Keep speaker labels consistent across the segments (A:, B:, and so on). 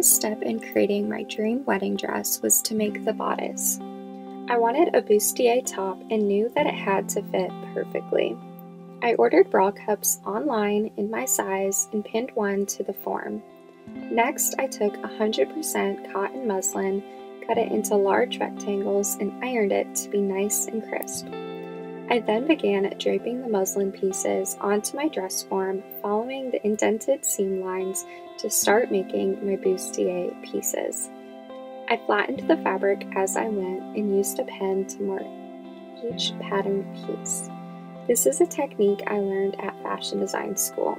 A: first step in creating my dream wedding dress was to make the bodice. I wanted a bustier top and knew that it had to fit perfectly. I ordered bra cups online in my size and pinned one to the form. Next, I took 100% cotton muslin, cut it into large rectangles, and ironed it to be nice and crisp. I then began draping the muslin pieces onto my dress form, following the indented seam lines to start making my bustier pieces. I flattened the fabric as I went and used a pen to mark each pattern piece. This is a technique I learned at fashion design school.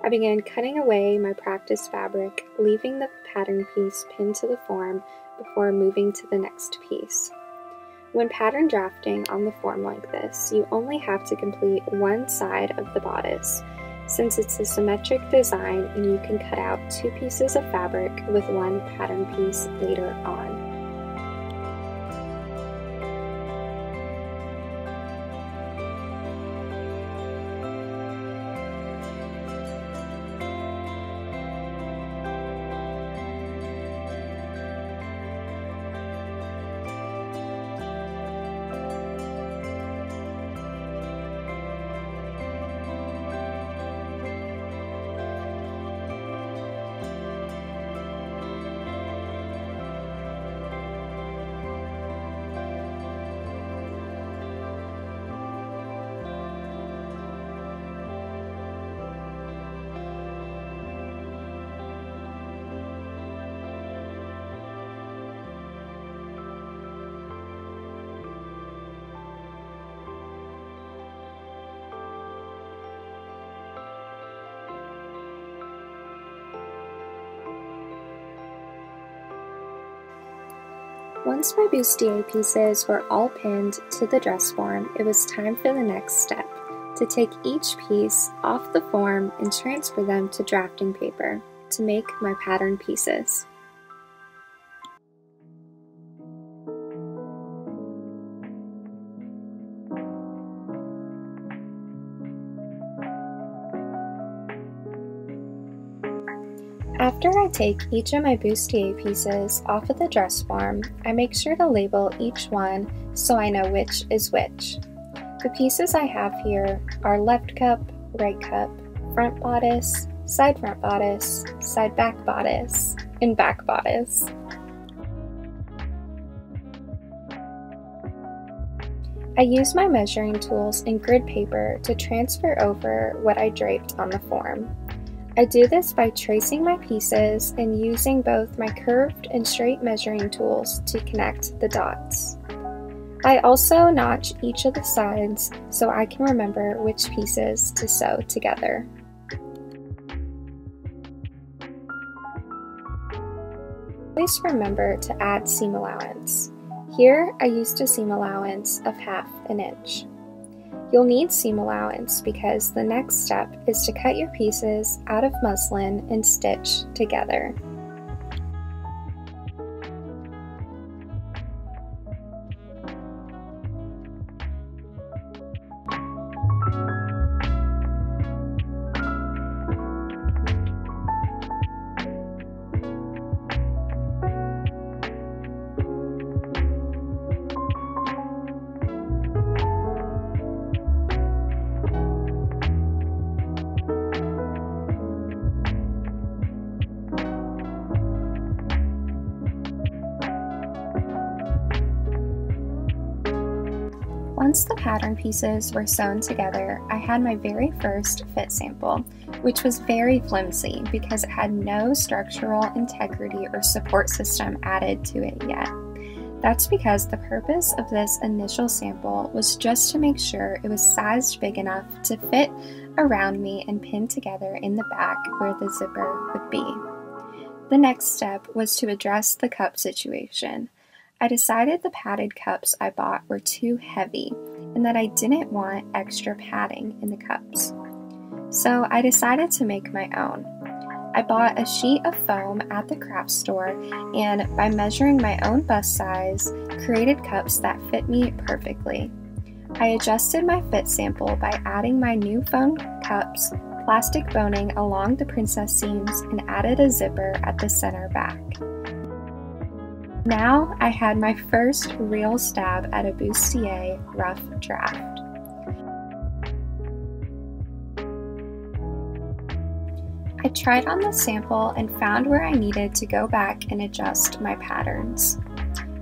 A: I began cutting away my practice fabric, leaving the pattern piece pinned to the form before moving to the next piece. When pattern drafting on the form like this, you only have to complete one side of the bodice, since it's a symmetric design and you can cut out 2 pieces of fabric with one pattern piece later on. Once my bustier pieces were all pinned to the dress form, it was time for the next step, to take each piece off the form and transfer them to drafting paper to make my pattern pieces. After I take each of my bustier pieces off of the dress form, I make sure to label each one so I know which is which. The pieces I have here are left cup, right cup, front bodice, side front bodice, side back bodice, and back bodice. I use my measuring tools and grid paper to transfer over what I draped on the form. I do this by tracing my pieces and using both my curved and straight measuring tools to connect the dots. I also notch each of the sides so I can remember which pieces to sew together. Always remember to add seam allowance. Here I used a seam allowance of 1/2 inch. You'll need seam allowance because the next step is to cut your pieces out of muslin and stitch together. Once the pattern pieces were sewn together, I had my very first fit sample, which was very flimsy because it had no structural integrity or support system added to it yet. That's because the purpose of this initial sample was just to make sure it was sized big enough to fit around me and pin together in the back where the zipper would be. The next step was to address the cup situation. I decided the padded cups I bought were too heavy and that I didn't want extra padding in the cups. So I decided to make my own. I bought a sheet of foam at the craft store and, by measuring my own bust size, created cups that fit me perfectly. I adjusted my fit sample by adding my new foam cups plastic boning along the princess seams and added a zipper at the center back. Now I had my first real stab at a Bustier rough draft. I tried on the sample and found where I needed to go back and adjust my patterns.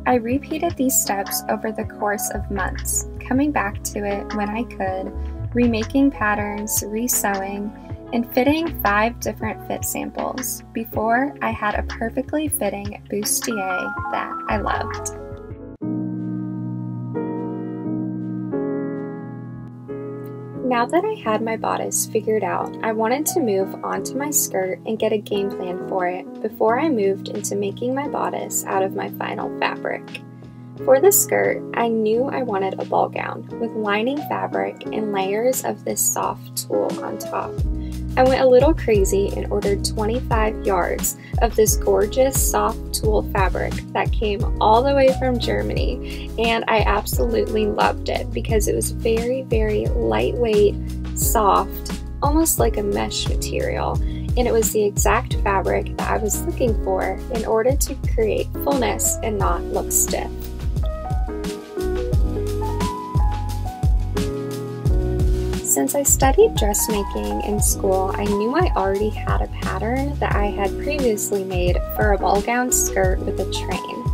A: I repeated these steps over the course of months, coming back to it when I could, remaking patterns, resewing, and fitting 5 different fit samples before I had a perfectly fitting bustier that I loved. Now that I had my bodice figured out, I wanted to move on to my skirt and get a game plan for it before I moved into making my bodice out of my final fabric. For the skirt, I knew I wanted a ball gown with lining fabric and layers of this soft tulle on top. I went a little crazy and ordered 25 yards of this gorgeous soft tulle fabric that came all the way from Germany, and I absolutely loved it because it was very, very lightweight, soft, almost like a mesh material, and it was the exact fabric that I was looking for in order to create fullness and not look stiff. Since I studied dressmaking in school, I knew I already had a pattern that I had previously made for a ball gown skirt with a train.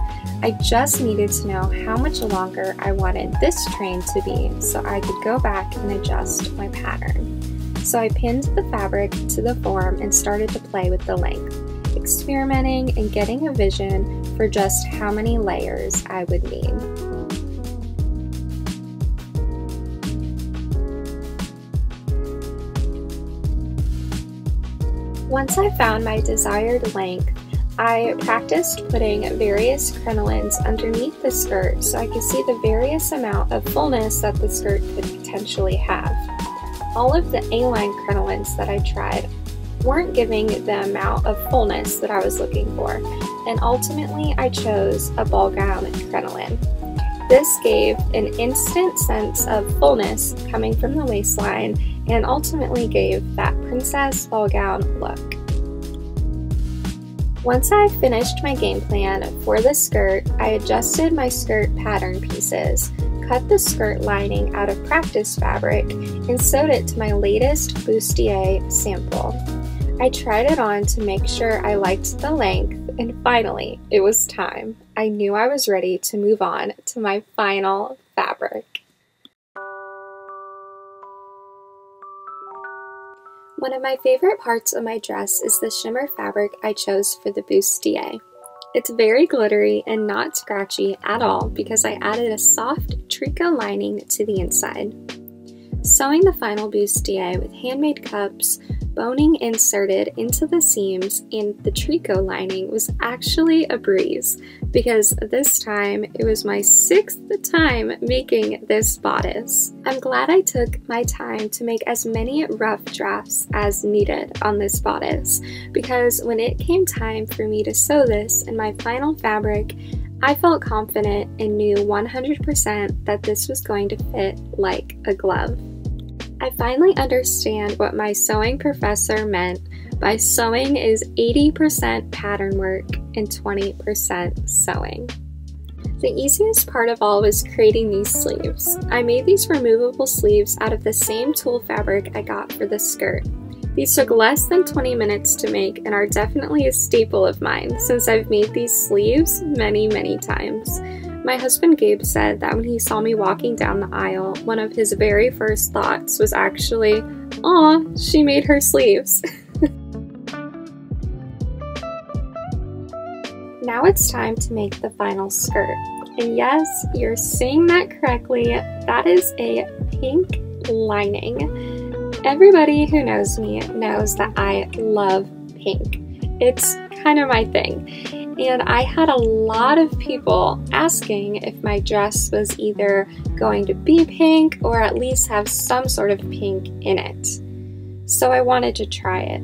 A: I just needed to know how much longer I wanted this train to be so I could go back and adjust my pattern. So I pinned the fabric to the form and started to play with the length, experimenting and getting a vision for just how many layers I would need. Once I found my desired length, I practiced putting various crinolines underneath the skirt so I could see the various amount of fullness that the skirt could potentially have. All of the A-line crinolines that I tried weren't giving the amount of fullness that I was looking for, and ultimately I chose a ball gown crinoline. This gave an instant sense of fullness coming from the waistline and ultimately gave that princess ball gown look. Once I finished my game plan for the skirt, I adjusted my skirt pattern pieces, cut the skirt lining out of practice fabric, and sewed it to my latest bustier sample. I tried it on to make sure I liked the length, and finally, it was time. I knew I was ready to move on to my final fabric. One of my favorite parts of my dress is the shimmer fabric I chose for the bustier. It's very glittery and not scratchy at all because I added a soft tricot lining to the inside. Sewing the final bustier with handmade cups, boning inserted into the seams, and the tricot lining was actually a breeze because this time it was my 6th time making this bodice. I'm glad I took my time to make as many rough drafts as needed on this bodice because when it came time for me to sew this in my final fabric, I felt confident and knew 100% that this was going to fit like a glove. I finally understand what my sewing professor meant by sewing is 80% pattern work and 20% sewing. The easiest part of all was creating these sleeves. I made these removable sleeves out of the same tulle fabric I got for the skirt. These took less than 20 minutes to make and are definitely a staple of mine since I've made these sleeves many, many times. My husband Gabe said that when he saw me walking down the aisle, one of his very first thoughts was actually, "Aw, she made her sleeves." Now it's time to make the final skirt. And yes, you're saying that correctly, that is a pink lining. Everybody who knows me knows that I love pink. It's kind of my thing. And I had a lot of people asking if my dress was either going to be pink or at least have some sort of pink in it. So I wanted to try it.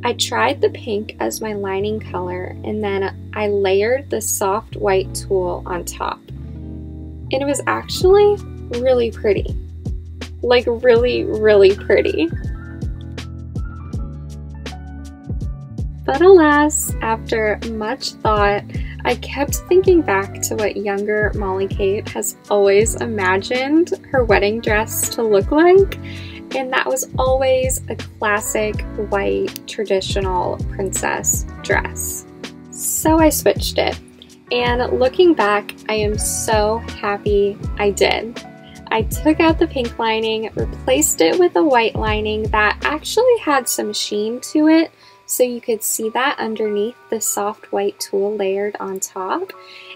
A: I tried the pink as my lining color and then I layered the soft white tulle on top. And it was actually really pretty. Like really, really pretty. But alas, after much thought, I kept thinking back to what younger MollyKate has always imagined her wedding dress to look like, and that was always a classic white traditional princess dress. So I switched it, and looking back, I am so happy I did. I took out the pink lining, replaced it with a white lining that actually had some sheen to it, so you could see that underneath the soft white tulle layered on top.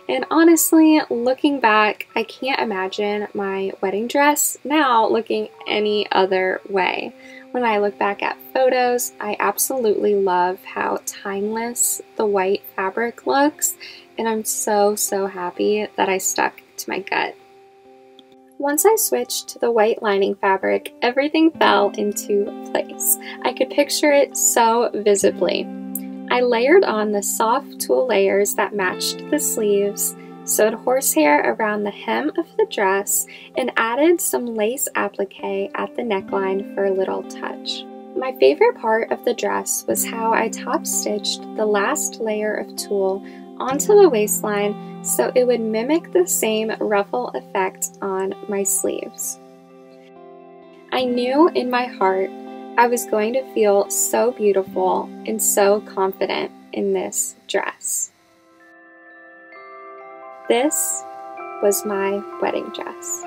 A: And honestly, looking back, I can't imagine my wedding dress now looking any other way. When I look back at photos, I absolutely love how timeless the white fabric looks, and I'm so happy that I stuck to my gut. Once I switched to the white lining fabric, everything fell into place. I could picture it so visibly. I layered on the soft tulle layers that matched the sleeves, sewed horsehair around the hem of the dress, and added some lace applique at the neckline for a little touch. My favorite part of the dress was how I top stitched the last layer of tulle onto the waistline so it would mimic the same ruffle effect on my sleeves. I knew in my heart I was going to feel so beautiful and so confident in this dress. This was my wedding dress.